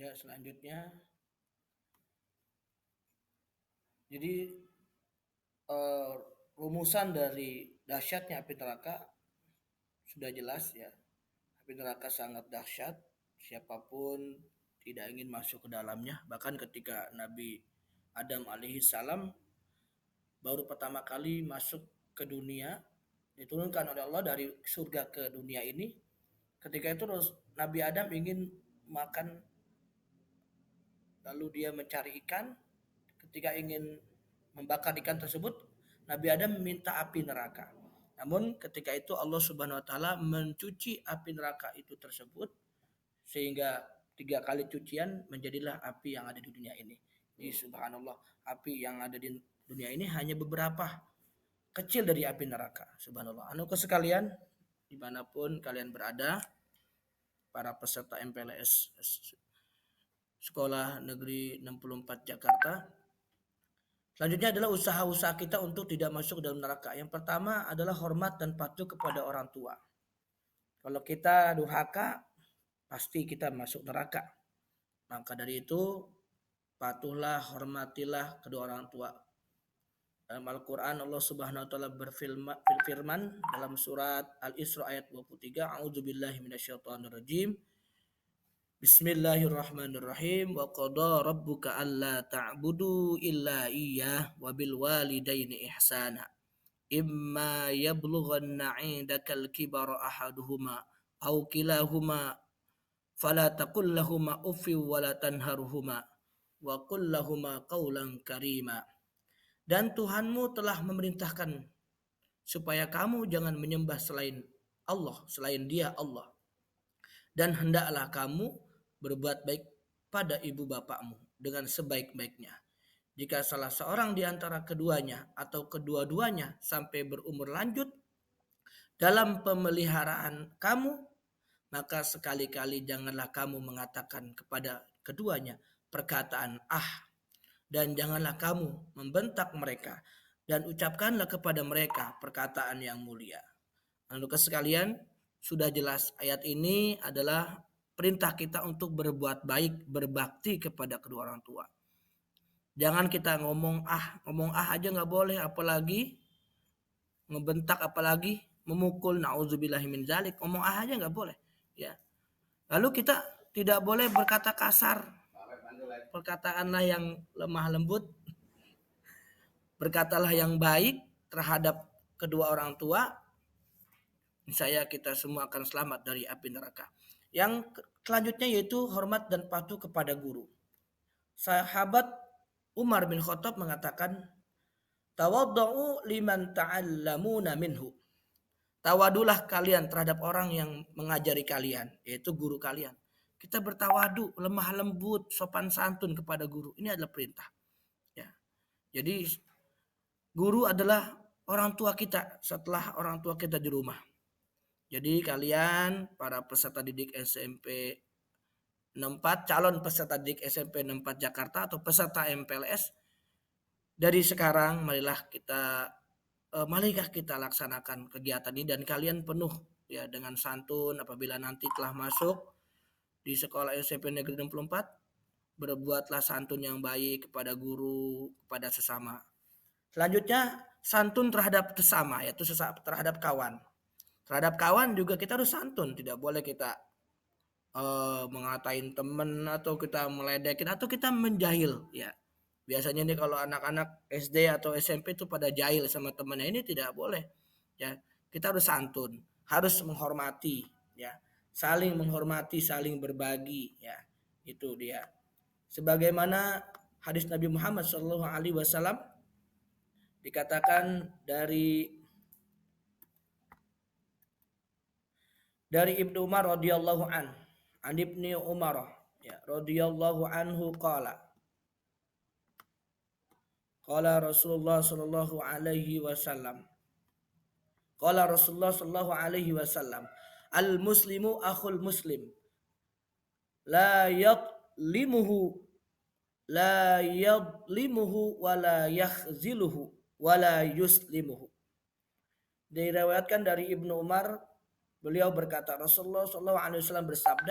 Ya, selanjutnya, jadi eh, rumusan dari dahsyatnya api neraka sudah jelas ya. Api neraka sangat dahsyat, siapapun tidak ingin masuk ke dalamnya. Bahkan ketika Nabi Adam alaihi salam baru pertama kali masuk ke dunia, diturunkan oleh Allah dari surga ke dunia ini. Ketika itu Nabi Adam ingin makan, lalu dia mencari ikan. Ketika ingin membakar ikan tersebut, Nabi Adam meminta api neraka. Namun ketika itu Allah Subhanahu wa taala mencuci api neraka itu tersebut sehingga 3 kali cucian menjadilah api yang ada di dunia ini. Jadi subhanallah, api yang ada di dunia ini hanya beberapa kecil dari api neraka. Subhanallah. Anuku sekalian, dimanapun kalian berada, para peserta MPLS Sekolah Negeri 64 Jakarta. Selanjutnya adalah usaha-usaha kita untuk tidak masuk ke dalam neraka. Yang pertama adalah hormat dan patuh kepada orang tua. Kalau kita durhaka, pasti kita masuk neraka. Maka dari itu, patuhlah, hormatilah kedua orang tua. Dalam Al-Quran Allah Subhanahu wa taala berfirman dalam surat Al-Isra ayat 23, A'udzubillahi minasyaitonirrajim. Bismillahirrahmanirrahim. Wa qada rabbuka alla ta'budu illa iyyah wa bil walidaini ihsana. Imma yablughanna 'indakal kibara ahaduhuma aw kilahuma fala taqul lahumā uffin wa la tanharhumā wa qul lahumā qawlan karīmā. Dan Tuhanmu telah memerintahkan supaya kamu jangan menyembah selain Allah, selain Dia Allah. Dan hendaklah kamu berbuat baik pada ibu bapakmu dengan sebaik-baiknya. Jika salah seorang di antara keduanya atau kedua-duanya sampai berumur lanjut dalam pemeliharaan kamu, maka sekali-kali janganlah kamu mengatakan kepada keduanya perkataan dan janganlah kamu membentak mereka dan ucapkanlah kepada mereka perkataan yang mulia. Anak-anak sekalian, sudah jelas ayat ini adalah perintah kita untuk berbuat baik, berbakti kepada kedua orang tua. Jangan kita ngomong aja nggak boleh, apalagi ngebentak, apalagi memukul. Nauzubillahi min dzalik. Ngomong aja nggak boleh. Ya. Lalu kita tidak boleh berkata kasar. Perkataanlah yang lemah lembut. Berkatalah yang baik terhadap kedua orang tua. Niscaya kita semua akan selamat dari api neraka. Yang selanjutnya yaitu hormat dan patuh kepada guru. Sahabat Umar bin Khattab mengatakan, tawaddu'u liman ta'allamuna minhu. Tawadulah kalian terhadap orang yang mengajari kalian, yaitu guru kalian. Kita bertawadu, lemah lembut, sopan santun kepada guru. Ini adalah perintah. Ya. Jadi guru adalah orang tua kita setelah orang tua kita di rumah. Jadi kalian para peserta didik SMP 64, calon peserta didik SMP 64 Jakarta atau peserta MPLS, dari sekarang marilah kita laksanakan kegiatan ini dan kalian penuh ya dengan santun apabila nanti telah masuk di sekolah SMP Negeri 64, berbuatlah santun yang baik kepada guru, kepada sesama. Selanjutnya santun terhadap sesama, yaitu terhadap kawan. Terhadap kawan juga kita harus santun, tidak boleh kita mengatain teman atau kita meledekin atau kita menjahil ya. Biasanya nih kalau anak-anak SD atau SMP itu pada jahil sama temannya, ini tidak boleh ya. Kita harus santun, harus menghormati ya, saling menghormati, saling berbagi ya. Itu dia. Sebagaimana hadis Nabi Muhammad SAW dikatakan dari Ibnu Umar radhiyallahu an Ibni Umar ya radhiyallahu anhu qala Rasulullah sallallahu alaihi wasallam al muslimu akhul muslim la yadlimuhu wa la yakhziluhu wa la yuslimuhu. Diriwayatkan dari Ibnu Umar, beliau berkata, Rasulullah SAW bersabda,